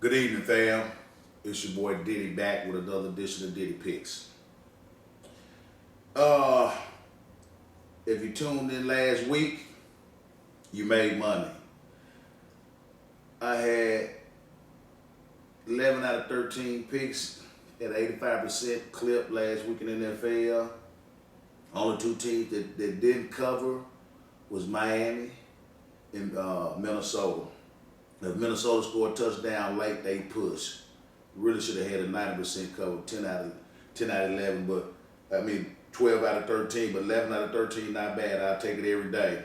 Good evening, fam. It's your boy Diddy back with another edition of Diddy Picks. Uh, if you tuned in last week, you made money. I had 11 out of 13 picks at 85% clip last week in the NFL. Only two teams that didn't cover was Miami and Minnesota. If Minnesota scored a touchdown late, they pushed. Really should have had a 90% cover, 10 out of 11, but 12 out of 13, but 11 out of 13, not bad. I'll take it every day.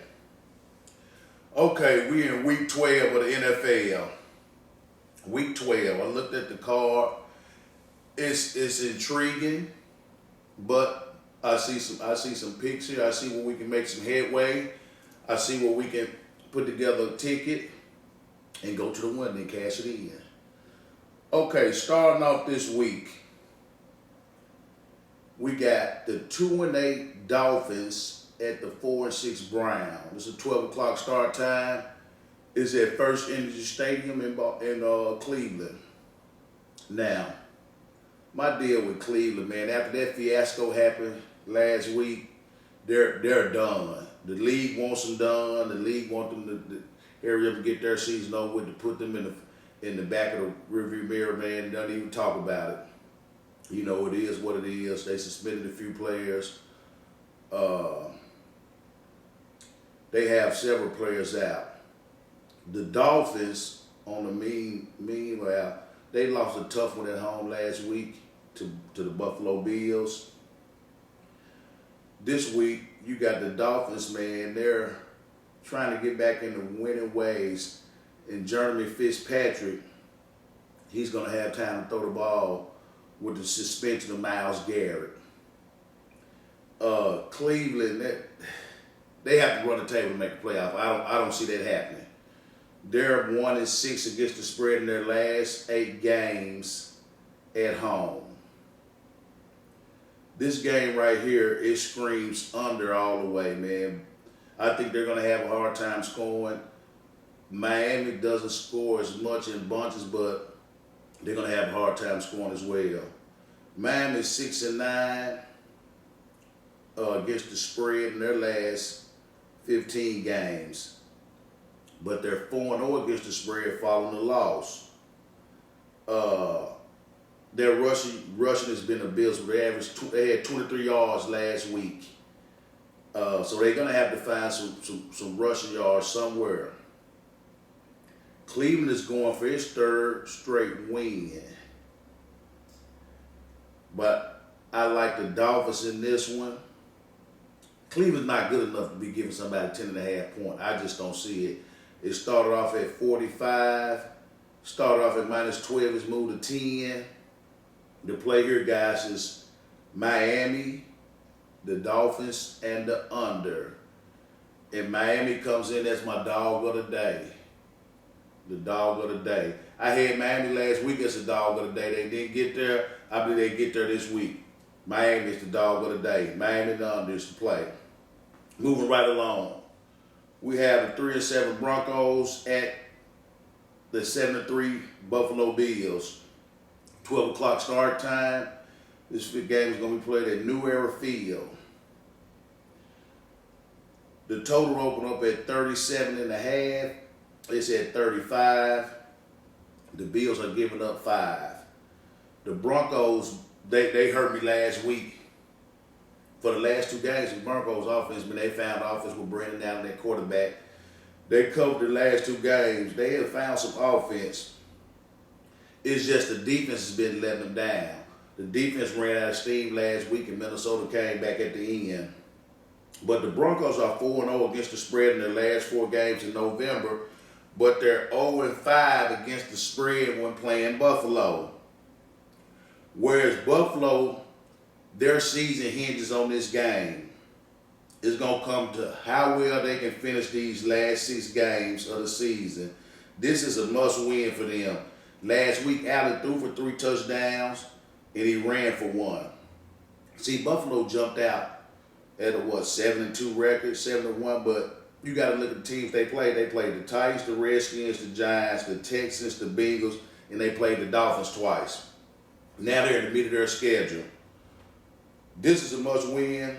Okay, we're in week 12 of the NFL. Week 12, I looked at the card. It's intriguing, but I see some picks here. I see where we can make some headway. I see where we can put together a ticket and go to the winner and cash it in. Okay, starting off this week, we got the 2-8 Dolphins at the 4-6 Browns. It's a 12 o'clock start time. It's at First Energy Stadium in Cleveland. Now, my deal with Cleveland, man, after that fiasco happened last week, they're done. The league wants them done. The league wants them to hurry up and get their season over with, to put them in the back of the rearview mirror, man, and don't even talk about it. You know, it is what it is. They suspended a few players. They have several players out. The Dolphins, on the meanwhile, they lost a tough one at home last week to the Buffalo Bills. This week, you got the Dolphins, man. They're trying to get back into winning ways. And Jeremy Fitzpatrick, he's going to have time to throw the ball with the suspension of Myles Garrett. Cleveland, they have to run the table to make the playoff. I don't see that happening. They're 1-6 against the spread in their last 8 games at home. This game right here, it screams under all the way, man. I think they're going to have a hard time scoring. Miami doesn't score as much in bunches, but they're going to have a hard time scoring as well. Miami's 6-9 against the spread in their last 15 games, but they're 4-0 against the spread following the loss. Their rushing has been abysmal. They had 23 yards last week. So they're going to have to find some rushing yards somewhere. Cleveland is going for its 3rd straight win. But I like the Dolphins in this one. Cleveland's not good enough to be giving somebody 10.5 points. I just don't see it. It started off at 45. Started off at -12. It's moved to 10. The play here, guys, is Miami, the Dolphins, and the under. And Miami comes in as my dog of the day. The dog of the day. I had Miami last week as a dog of the day. They didn't get there. I believe they get there this week. Miami is the dog of the day. Miami the under is the play. Moving right along. We have the 3-7 Broncos at the 7-3 Buffalo Bills. 12 o'clock start time. This game is going to be played at New Era Field. The total opened up at 37.5. It's at 35. The Bills are giving up 5. The Broncos, they hurt me last week. For the last 2 games, the Broncos offense, when they found offense with Brandon Allen, their quarterback, they covered the last 2 games. They have found some offense. It's just the defense has been letting them down. The defense ran out of steam last week, and Minnesota came back at the end. But the Broncos are 4-0 against the spread in their last 4 games in November, but they're 0-5 against the spread when playing Buffalo. Whereas Buffalo, their season hinges on this game. It's going to come to how well they can finish these last 6 games of the season. This is a must-win for them. Last week, Allen threw for 3 touchdowns, and he ran for 1. See, Buffalo jumped out at a 7-2 record, 7-1, but you got to look at the teams they played. They played the Titans, the Redskins, the Giants, the Texans, the Bengals, and they played the Dolphins twice. Now they're in the middle of their schedule. This is a must win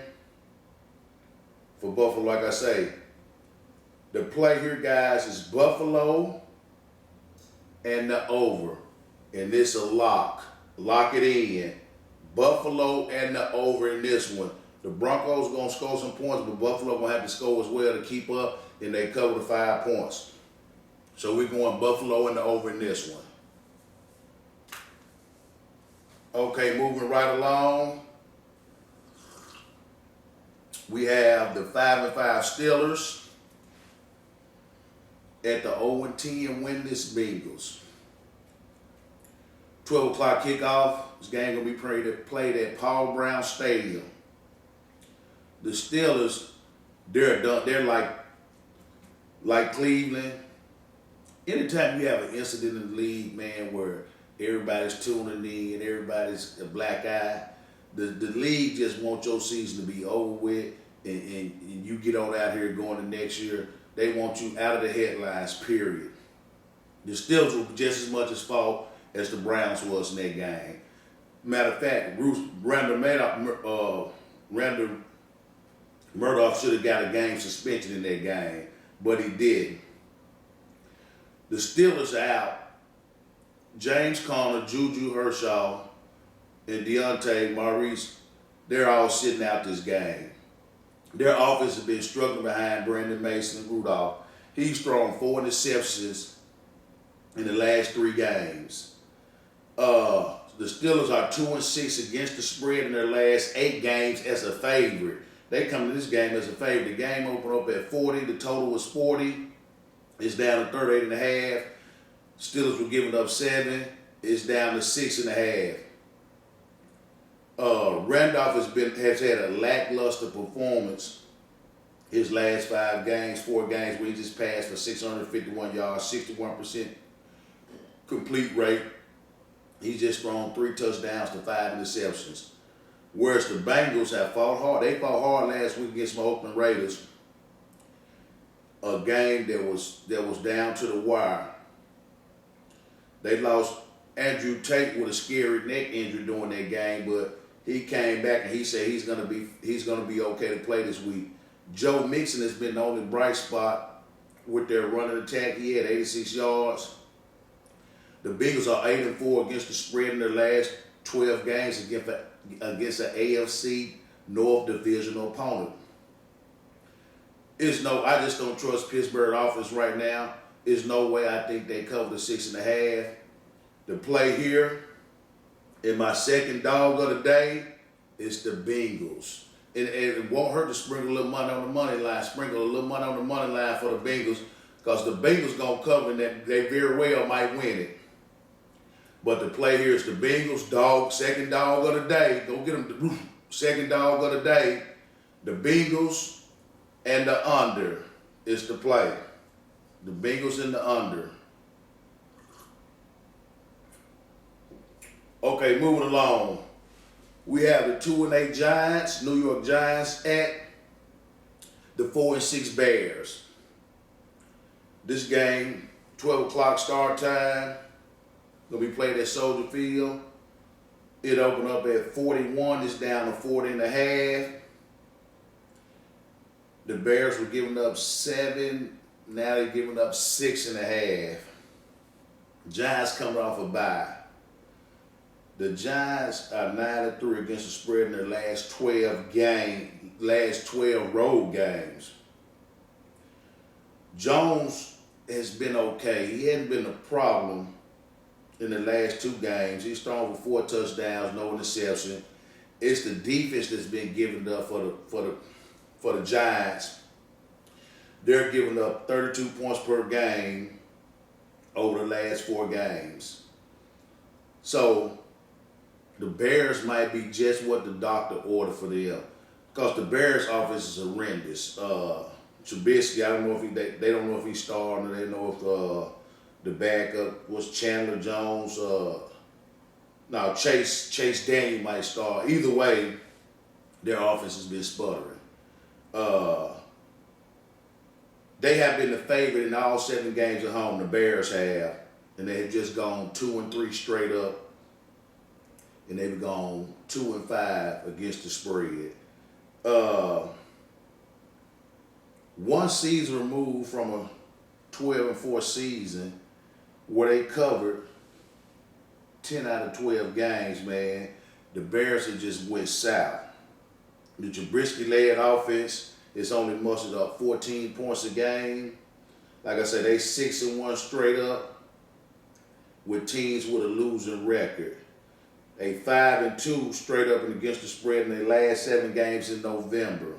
for Buffalo, like I say. The play here, guys, is Buffalo and the over. And this a lock. Lock it in. Buffalo and the over in this one. The Broncos going to score some points, but Buffalo going to have to score as well to keep up, and they cover the 5 points. So we're going Buffalo and the over in this one. Okay, moving right along. We have the 5-5 Steelers at the 0-10 winless Bengals. 12 o'clock kickoff. This game going to be played at Paul Brown Stadium. The Steelers, they're done. They're like Cleveland. Anytime you have an incident in the league, man, where everybody's tuning in, everybody's a black eye, the league just wants your season to be over with, and you get on out here going to next year. They want you out of the headlines, period. The Steelers were just as much at fault as the Browns was in that game. Matter of fact, Randall Murdoch should have got a game suspension in that game, but he didn't. The Steelers are out. James Conner, Juju Hershaw, and Deontay Maurice, they're all sitting out this game. Their offense has been struggling behind Brandon Mason and Rudolph. He's thrown 4 interceptions in the last 3 games. The Steelers are 2-6 against the spread in their last 8 games as a favorite. They come to this game as a favorite. The game opened up at 40. The total was 40. It's down to 38.5. Steelers were giving up 7. It's down to 6.5. Randolph has had a lackluster performance his last 5 games, 4 games where he just passed for 651 yards, 61% complete rate. He's just thrown 3 touchdowns to 5 interceptions. Whereas the Bengals have fought hard. They fought hard last week against my Oakland Raiders. A game that was down to the wire. They lost Andrew Tate with a scary neck injury during that game, but he came back and he said he's gonna be okay to play this week. Joe Mixon has been the only bright spot with their running attack. He had 86 yards. The Bengals are 8-4 against the spread in their last 12 games against an AFC North divisional opponent. I just don't trust Pittsburgh offense right now. There's no way I think they cover the 6.5. The play here, in my second dog of the day, is the Bengals. And it won't hurt to sprinkle a little money on the money line. Sprinkle a little money on the money line for the Bengals, because the Bengals gonna cover and that they very well might win it. But the play here is the Bengals, dog, second dog of the day. Go get them, second dog of the day. The Bengals and the under is the play. The Bengals and the under. Okay, moving along. We have the 2-8 Giants, New York Giants, at the 4-6 Bears. This game, 12 o'clock start time. Gonna be played at Soldier Field. It opened up at 41. It's down to 40.5. The Bears were giving up 7. Now they're giving up 6.5. Giants coming off a bye. The Giants are 9-3 against the spread in their last 12 road games. Jones has been okay. He hadn't been a problem in the last 2 games. He's thrown for 4 touchdowns, no interception. It's the defense that's been given up for the Giants. They're giving up 32 points per game over the last 4 games. So the Bears might be just what the doctor ordered for them, because the Bears' offense is horrendous. Trubisky, I don't know if they don't know if he's starting, or they know if the backup was Chandler Jones. Chase Daniel might start. Either way, their offense has been sputtering. They have been the favorite in all 7 games at home. The Bears have, and they had just gone 2-3 straight up, and they've gone 2-5 against the spread. One season removed from a 12-4 season where they covered 10 out of 12 games, man. The Bears had just went south. The Trubisky-led offense is only mustered up 14 points a game. Like I said, they 6-1 straight up with teams with a losing record. They 5-2 straight up and against the spread in their last 7 games in November.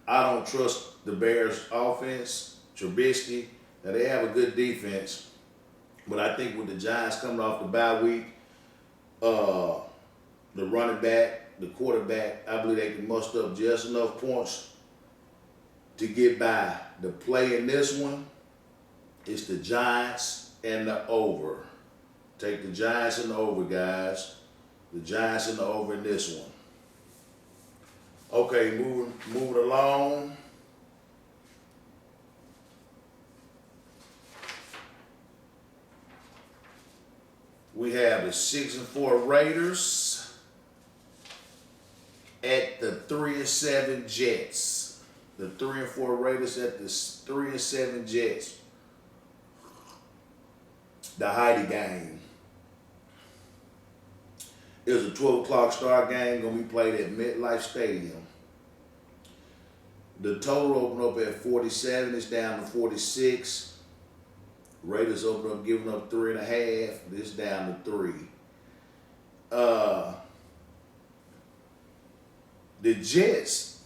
I don't trust the Bears offense, Trubisky. Now they have a good defense, but I think with the Giants coming off the bye week, the running back, the quarterback, I believe they can muster up just enough points to get by. The play in this one is the Giants and the over. Take the Giants and the over, guys. The Giants and the over in this one. Okay, moving along. We have the 6-4 Raiders at the 3-7 Jets. The 3-4 Raiders at the 3-7 Jets. The Heidi game. It was a 12 o'clock start game, going to be played at MetLife Stadium. The total opened up at 47. It's down to 46. Raiders opened up giving up 3.5. This down to 3. The Jets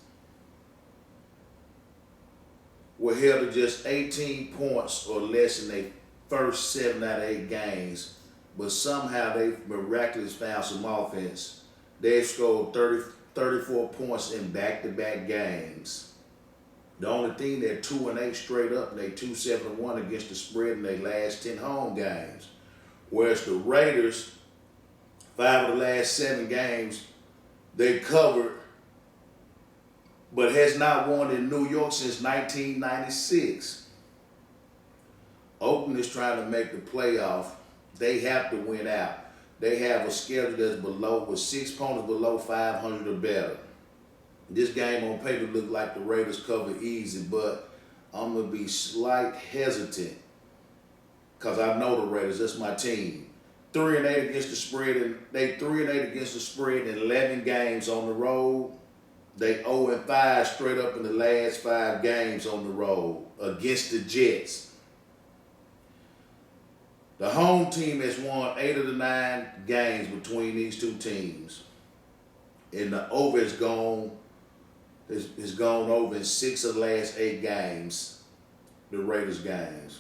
were held to just 18 points or less in their first 7 out of 8 games. But somehow they miraculously found some offense. They've scored 34 points in back-to-back games. The only thing, they're 2-8 straight up, and they 2-7-1 against the spread in their last 10 home games. Whereas the Raiders, 5 of the last 7 games, they covered, but has not won in New York since 1996. Oakland is trying to make the playoff. They have to win out. They have a schedule that's with 6 opponents below 500 or better. This game on paper looked like the Raiders covered easy, but I'm going to be slight hesitant because I know the Raiders. That's my team. 3-8 against the spread, and they 3-8 against the spread in 11 games on the road. They 0-5 straight up in the last 5 games on the road against the Jets. The home team has won 8 of the 9 games between these two teams. And the over has gone over in 6 of the last 8 games, the Raiders games.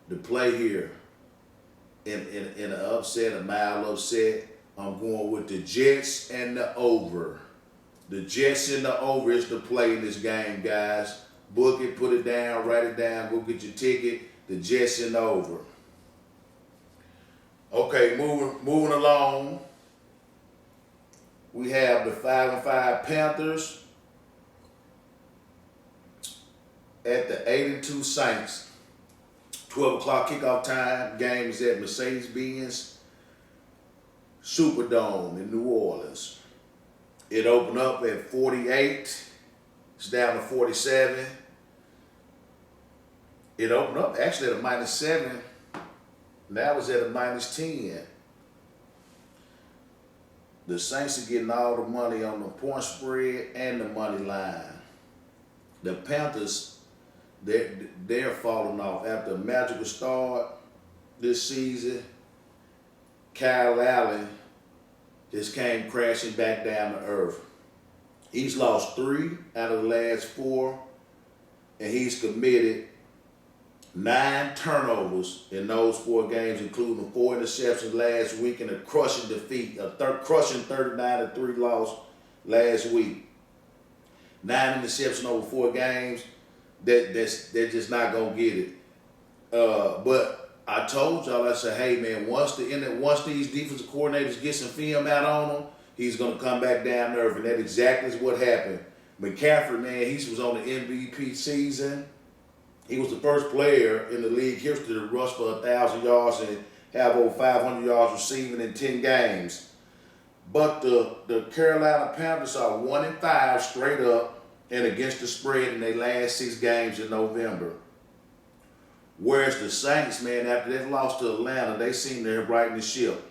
The play here, in an upset, a mild upset, I'm going with the Jets and the over. The Jets and the over is the play in this game, guys. Book it, put it down, write it down, go get your ticket. The Jets and the over. Okay, moving along. We have the 5-5 Panthers at the 8-2 Saints. 12 o'clock kickoff time. Game is at Mercedes-Benz Superdome in New Orleans. It opened up at 48. It's down to 47. It opened up actually at a -7. Now it's at a -10. The Saints are getting all the money on the point spread and the money line. The Panthers, they're falling off after a magical start this season. Kyle Allen just came crashing back down to earth. He's lost 3 out of the last 4, and he's committed 9 turnovers in those 4 games, including 4 interceptions last week and a crushing defeat, crushing 39-3 loss last week. 9 interceptions over 4 games. They're just not gonna get it. But I told y'all, I said, hey man, once these defensive coordinators get some film out on him, he's gonna come back down to earth, and that exactly is what happened. McCaffrey, man, he was on the MVP season. He was the first player in the league history to rush for 1,000 yards and have over 500 yards receiving in 10 games. But the Carolina Panthers are 1-5 straight up and against the spread in their last 6 games in November. Whereas the Saints, man, after they lost to Atlanta, they seem to have righted the ship.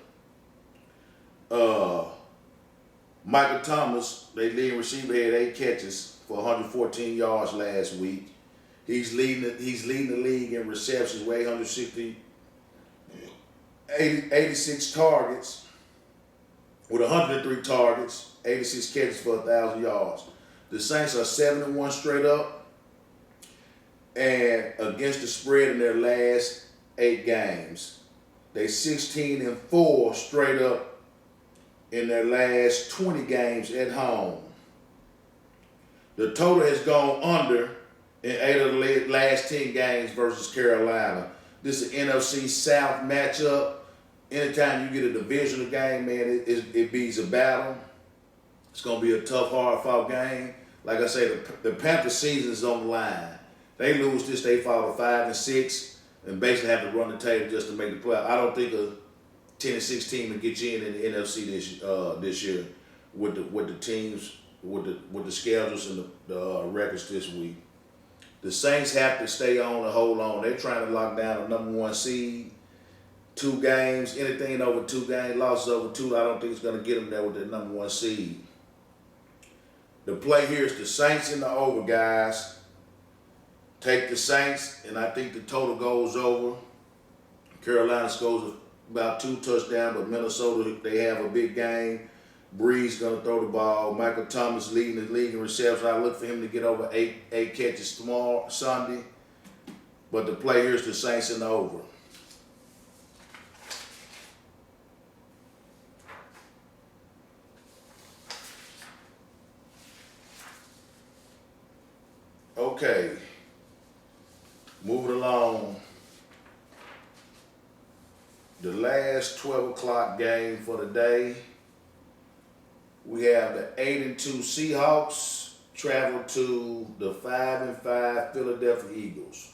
Michael Thomas, their leading receiver, had 8 catches for 114 yards last week. He's leading the league in receptions with 86 targets, with 103 targets, 86 catches for 1,000 yards. The Saints are 7-1 straight up and against the spread in their last 8 games. They 16-4 straight up in their last 20 games at home. The total has gone under in 8 of the last 10 games versus Carolina. This is an NFC South matchup. Anytime you get a divisional game, man, it beats a battle. It's going to be a tough, hard-fought game. Like I say, the Panthers season is on the line. They lose this, they fall to 5-6, and basically have to run the table just to make the playoff. I don't think a 10-6 team will get you in the NFC this year with the teams, with the schedules and the records this week. The Saints have to stay on and hold on. They're trying to lock down a number 1 seed. 2 games, anything over 2 games, losses over 2, I don't think it's going to get them there with the number 1 seed. The play here is the Saints in the over, guys. Take the Saints, and I think the total goes over. Carolina scores about 2 touchdowns, but Minnesota, they have a big game. Breeze going to throw the ball. Michael Thomas leading the league in receptions. I look for him to get over 8 catches tomorrow, Sunday. But the play here is the Saints in the over. Okay, moving along. The last 12 o'clock game for the day. We have the 8-2 Seahawks travel to the 5-5 Philadelphia Eagles.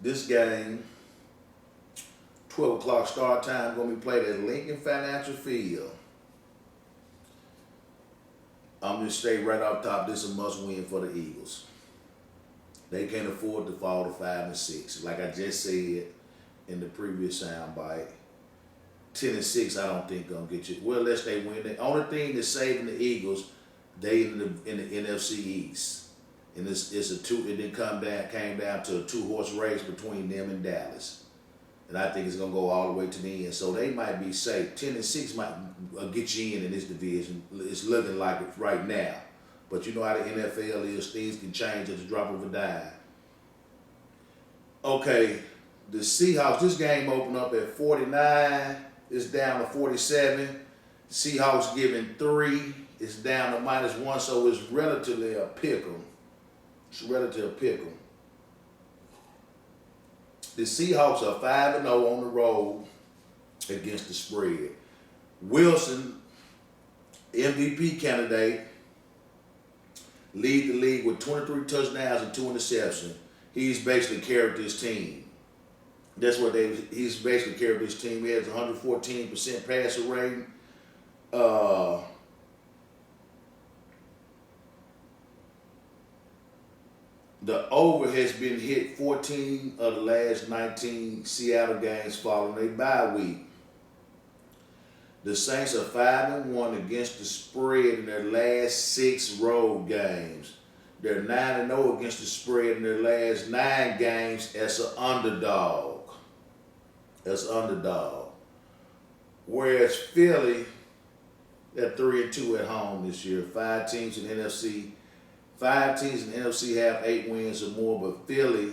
This game, 12 o'clock start time, going to be played at Lincoln Financial Field. I'm just stay right off top. This is a must-win for the Eagles. They can't afford to fall to 5-6. Like I just said in the previous soundbite, 10-6, I don't think gonna get you. Well, unless they win. The only thing that's saving the Eagles, they in the NFC East, and it's a 2. It then came down to a 2-horse race between them and Dallas, and I think it's gonna go all the way to the end. So they might be safe. 10-6 might get you in this division. It's looking like it right now, but you know how the NFL is. Things can change at the drop of a dime. Okay, the Seahawks. This game opened up at 49. It's down to 47. Seahawks giving 3. It's down to -1, so it's relatively a pick'em. It's relatively a pick'em. The Seahawks are 5-0 on the road against the spread. Wilson, MVP candidate, lead the league with 23 touchdowns and 2 interceptions. He's basically carried this team. That's what he's basically carried this team. He has 114% passer rating. The over has been hit 14 of the last 19 Seattle games following a bye week. The Saints are 5-1 against the spread in their last 6 road games. They're 9-0 against the spread in their last 9 games as an underdog. Whereas Philly, they're 3-2 at home this year. 5 teams in the NFC. 5 teams in the NFC have 8 wins or more, but Philly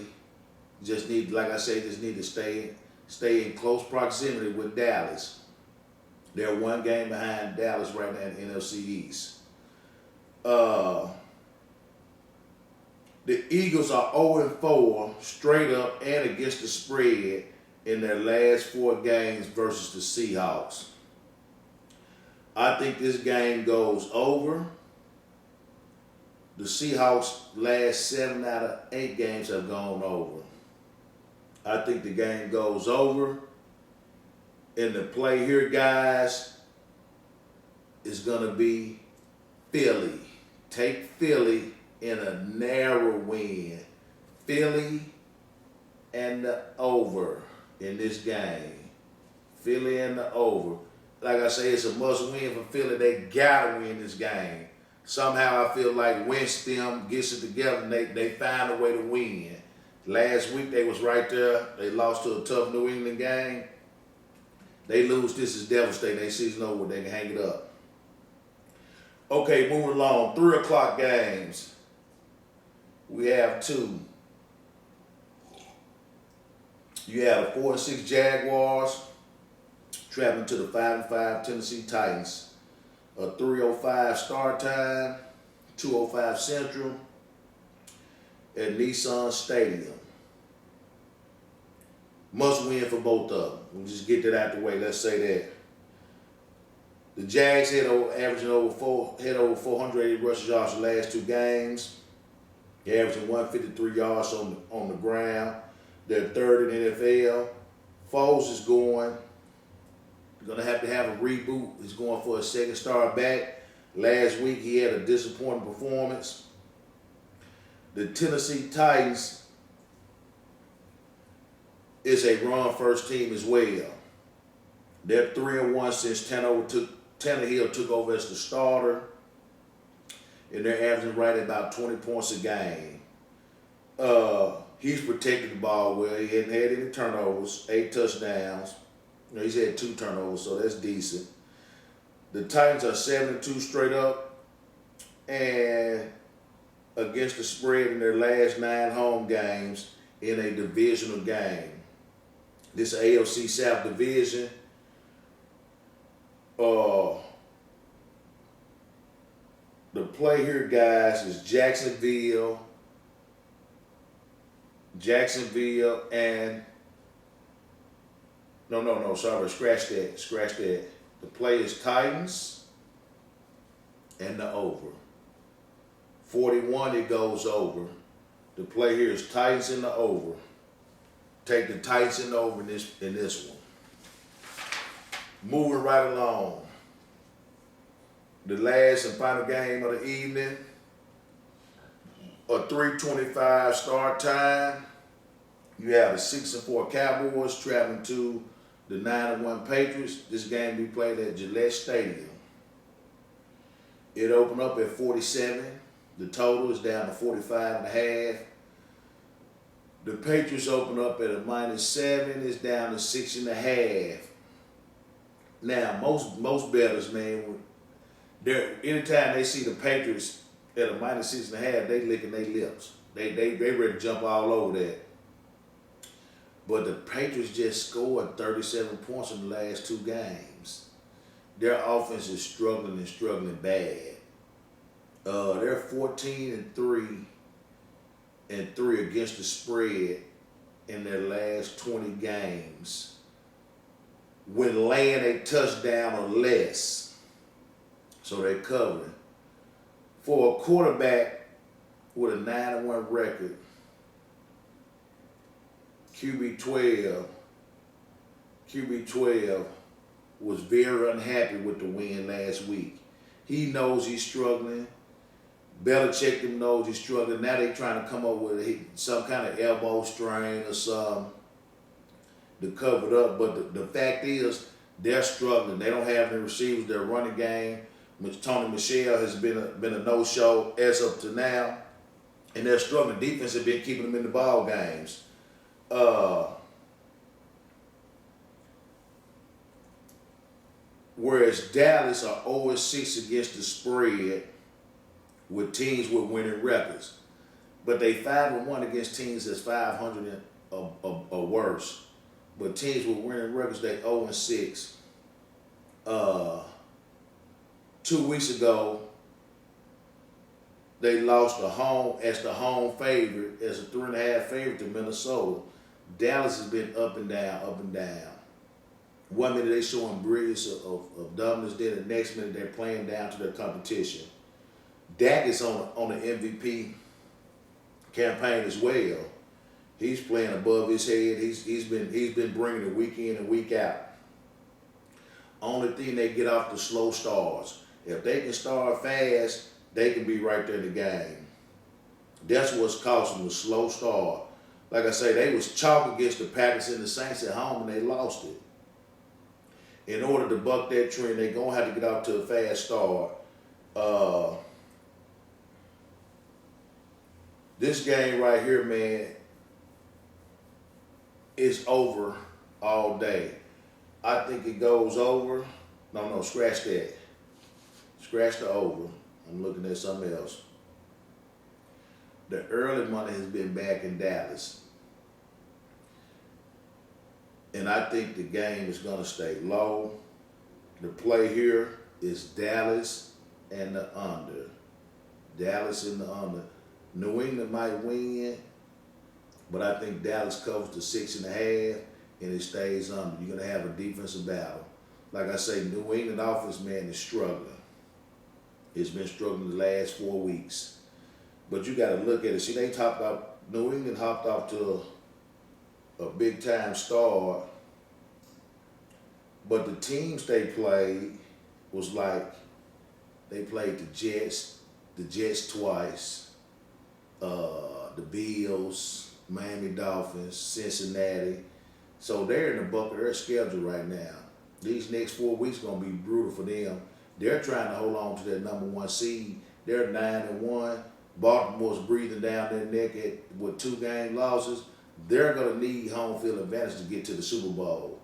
just need, like I say, just need to stay in close proximity with Dallas. They're 1 game behind Dallas right now in the NFC East. The Eagles are 0-4 straight up and against the spread in their last 4 games versus the Seahawks. I think this game goes over. The Seahawks last 7 out of 8 games have gone over. I think the game goes over. And the play here, guys, is going to be Philly. Take Philly in a narrow win. Philly and the over in this game. Philly and the over. Like I say, it's a must win for Philly. They got to win this game. Somehow I feel like Winston gets it together and they find a way to win. Last week they was right there. They lost to a tough New England game. They lose. This is devastating. They season over. They can hang it up. Okay, moving along. 3 o'clock games. We have 2. You have the 4-6 Jaguars traveling to the 5-5 Tennessee Titans. A 3:05 start time, 2:05 Central at Nissan Stadium. Must win for both of them. We'll just get that out the way. Let's say that. The Jags averaging over 480 rushing yards the last 2 games. They're averaging 153 yards on the ground. They're 3rd in the NFL. Foles is going. Going to have a reboot. He's going for a second star back. Last week he had a disappointing performance. The Tennessee Titans is a run-first team as well. They're 3-1 since Tannehill took over as the starter, and they're averaging right at about 20 points a game. He's protected the ball well. He hadn't had any turnovers, 8 touchdowns. You know, he's had 2 turnovers, so that's decent. The Titans are 7-2 straight up, and against the spread in their last 9 home games in a divisional game. This AFC South division. The play here, guys, is Jacksonville and No, sorry, scratch that. The play is Titans and the over. 41, it goes over. The play here is Titans and the over. Take the Titans and the over in this one. Moving right along. The last and final game of the evening. A 3:25 start time. You have the 6-4 Cowboys traveling to the 9-1 Patriots. This game will be played at Gillette Stadium. It opened up at 47. The total is down to 45.5. The Patriots open up at a -7. It's down to 6.5. Now, most bettors, man, anytime they see the Patriots at a -6.5, they licking their lips. They ready to jump all over that. But the Patriots just scored 37 points in the last 2 games. Their offense is struggling bad. They're 14-3 against the spread in their last 20 games when laying a touchdown or less. So they're covering. For a quarterback with a 9-1 record, QB12 was very unhappy with the win last week. He knows he's struggling. Belichick knows he's struggling. Now they're trying to come up with some kind of elbow strain or something to cover it up. But the fact is, they're struggling. They don't have any receivers. Their running game, Tony Michel, has been a no-show as of to now, and they're struggling. Defense has been keeping them in the ball games. Whereas Dallas are 0-6 against the spread with teams with winning records, but they 5-1 against teams that's 500 or worse. But teams with winning records, they 0-6. 2 weeks ago, they lost the home favorite, as a 3.5 favorite to Minnesota. Dallas has been up and down. 1 minute they showing brilliance of dominance, then the next minute they're playing down to their competition. Dak is on the MVP campaign as well. He's playing above his head. He's been bringing it week in and week out. Only thing, they get off the slow starts. If they can start fast, they can be right there in the game. That's what's costing them, the slow start. Like I say, they was chalk against the Packers and the Saints at home, and they lost it. In order to buck that trend, they're going to have to get off to a fast start. This game right here, man, is over all day. I think it goes over. No, scratch that. Scratch the over. I'm looking at something else. The early money has been back in Dallas. And I think the game is going to stay low. The play here is Dallas and the under. Dallas and the under. New England might win, but I think Dallas covers the 6.5 and it stays under. You're going to have a defensive battle. Like I say, New England offense, man, is struggling. It's been struggling the last 4 weeks. But you got to look at it. See, New England hopped off to a big-time start, but the teams they played was like, they played the Jets twice, the Bills, Miami Dolphins, Cincinnati. So they're in the buck of their schedule right now. These next 4 weeks going to be brutal for them. They're trying to hold on to that number 1 seed. They're 9-1. Baltimore's breathing down their neck with 2 game losses. They're going to need home field advantage to get to the Super Bowl.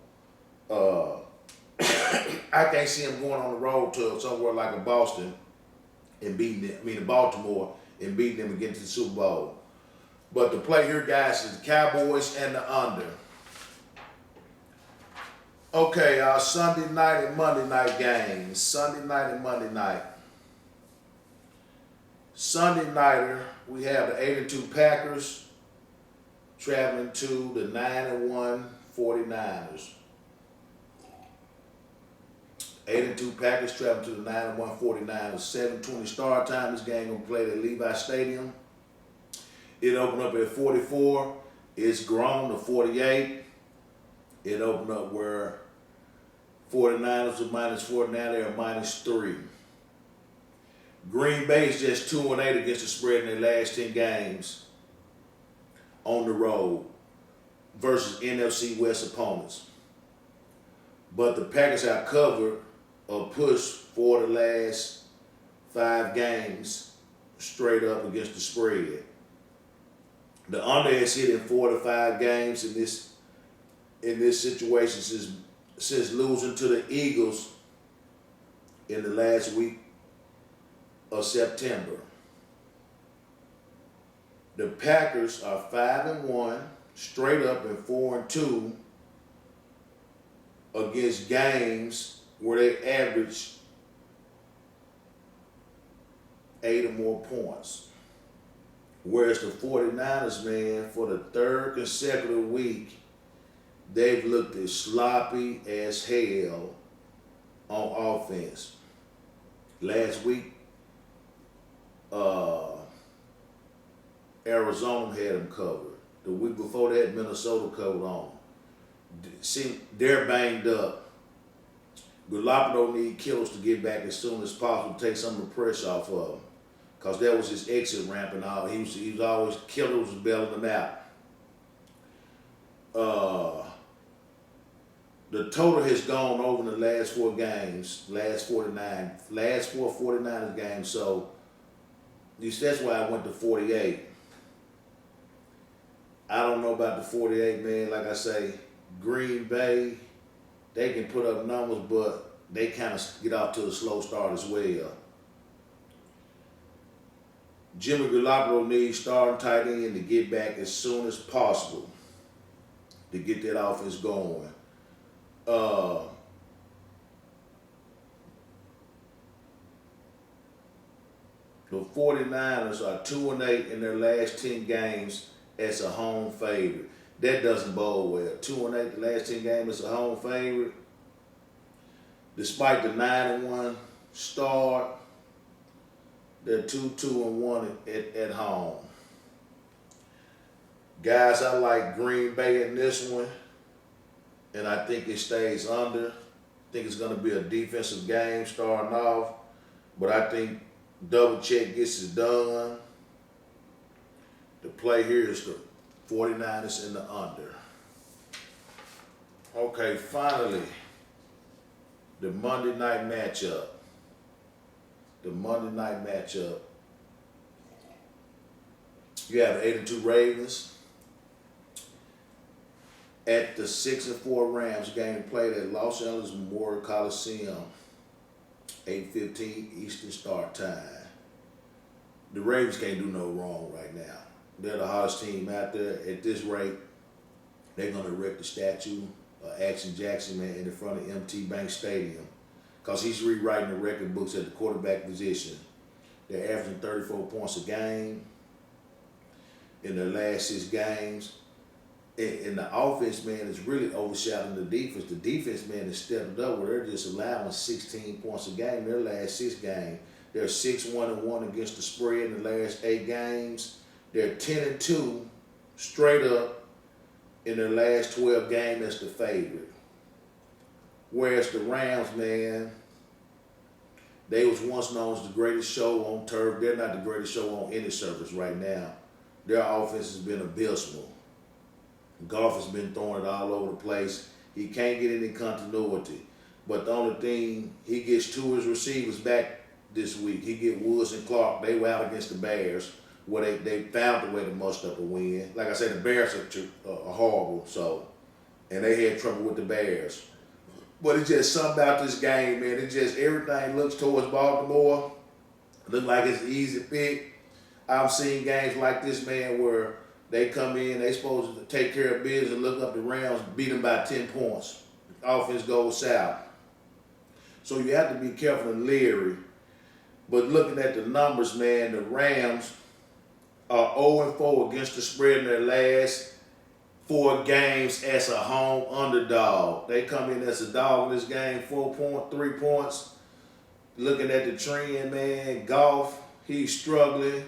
I can't see them going on the road to somewhere like a Boston and beating them, Baltimore, and beating them and getting to the Super Bowl. But the play here, guys, is the Cowboys and the under. Okay, our Sunday night and Monday night games. Sunday night and Monday night. Sunday nighter, we have the 8-2 Packers traveling to the 9-1 49ers. 8-2 Packers traveling to the 9-1 49ers. 7:20 start time. This game gonna play at Levi Stadium. It opened up at 44. It's grown to 48. It opened up where 49ers are -4. Now they're -3. Green Bay is just 2-8 against the spread in their last 10 games on the road versus NFC West opponents. But the Packers have covered or pushed for the last 5 games straight up against the spread. The under has hit in 4 to 5 games in this situation since losing to the Eagles in the last week of September. The Packers are 5-1, straight up, and 4-2 against games where they average 8 or more points. Whereas the 49ers, man, for the 3rd consecutive week, they've looked as sloppy as hell on offense. Last week, Arizona had them covered. The week before that, Minnesota covered on them. See, they're banged up. Garoppolo need Killers to get back as soon as possible to take some of the pressure off of him. Because that was his exit ramp and all. He was always, Killers was bailing him out. The total has gone over in the last 4 games, last 4 49ers games. So that's why I went to 48. I don't know about the 48, man. Like I say, Green Bay, they can put up numbers, but they kind of get off to a slow start as well. Jimmy Garoppolo needs starting tight end to get back as soon as possible to get that offense going. The 49ers are 2-8 in their last 10 games as a home favorite. That doesn't bode well. 2-8 the last 10 games as a home favorite. Despite the 9-1 start, They're 2-2-1 at home. Guys, I like Green Bay in this one, and I think it stays under. I think it's going to be a defensive game starting off, but I think double check gets it done. The play here is the 49ers in the under. Okay, finally, the Monday night matchup. The Monday night matchup. You have 8-2 Ravens at the 6-4 Rams. Game played at Los Angeles Memorial Coliseum, 8:15 Eastern Start Time. The Ravens can't do no wrong right now. They're the hottest team out there. At this rate, they're going to erect the statue of Action Jackson, man, in front of MT Bank Stadium, because he's rewriting the record books at the quarterback position. They're averaging 34 points a game in their last 6 games. And the offense, man, is really overshadowing the defense. The defense, man, is stepped up where they're just allowing 16 points a game in their last 6 games. They're 6-1-1 against the spread in the last 8 games. They're 10-2 straight up in their last 12 games as the favorite. Whereas the Rams, man, they was once known as the greatest show on turf. They're not the greatest show on any surface right now. Their offense has been abysmal. Goff has been throwing it all over the place. He can't get any continuity. But the only thing, he gets 2 of his receivers back this week. He get Woods and Clark. They were out against the Bears, where they found a way to muster up a win. Like I said, the Bears are horrible, and they had trouble with the Bears. But it's just something about this game, man. It just, everything looks towards Baltimore. Look like it's an easy pick. I've seen games like this, man, where they come in, they supposed to take care of business and look up the Rams, beat them by 10 points. Offense goes south. So you have to be careful and leery. But looking at the numbers, man, the Rams are 0-4 against the spread in their last 4 games as a home underdog. They come in as a dog in this game, 3 points. Looking at the trend, man, Goff, he's struggling.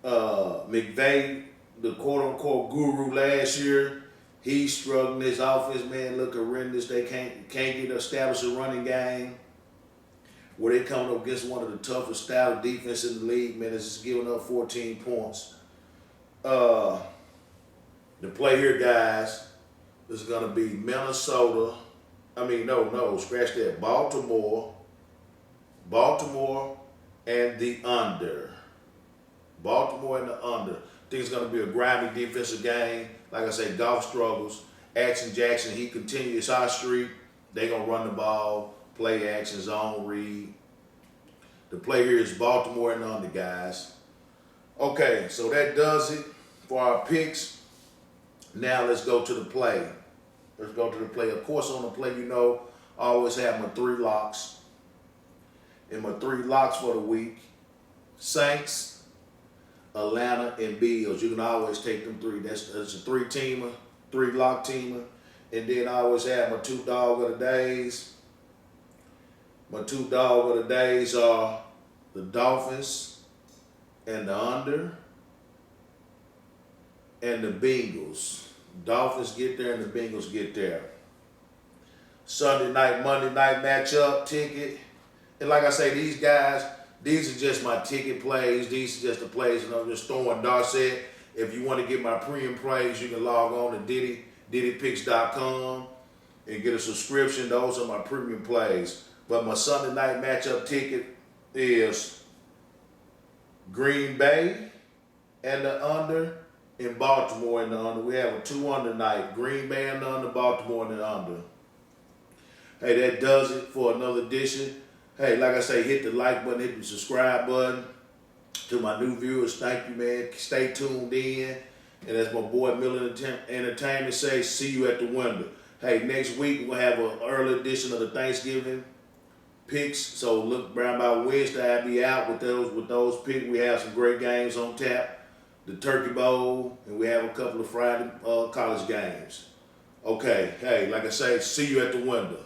McVay, the quote-unquote guru last year, he's struggling. His offense, man, look horrendous. They can't get established a running game. Where they coming up against one of the toughest style of defense in the league, man, is just giving up 14 points. The play here, guys, is going to be Minnesota. Scratch that. Baltimore and the under. Baltimore and the under. I think it's going to be a grimy defensive game. Like I said, Goff struggles. Action Jackson, he continues his hot streak. They're going to run the ball, play action, zone read. The play here is Baltimore and the under, guys. Okay, so that does it for our picks. Now let's go to the play. Let's go to the play. Of course, on the play, I always have my 3 locks. And my 3 locks for the week: Saints, Atlanta, and Bills. You can always take them 3. That's a 3-teamer, 3-lock teamer. And then I always have my 2 dog of the days. My 2 dog of the days are the Dolphins and the under, and the Bengals. Dolphins get there and the Bengals get there. Sunday night, Monday night matchup ticket. And like I say, these guys, these are just my ticket plays. These are just the plays, and I'm just throwing darts at. If you want to get my premium plays, you can log on to DiddyPicks.com and get a subscription. Those are my premium plays. But my Sunday night matchup ticket is Green Bay and the under, in Baltimore and the under. We have a 2 under night. Green Bay and the under, Baltimore and the under. Hey, that does it for another edition. Hey, like I say, hit the like button, hit the subscribe button. To my new viewers, thank you, man. Stay tuned in. And as my boy Miller Entertainment says, see you at the window. Hey, next week we'll have an early edition of the Thanksgiving picks. So look around by Wednesday, I'll be out with those picks. We have some great games on tap. The Turkey Bowl, and we have a couple of Friday college games. Okay, hey, like I say, see you at the window.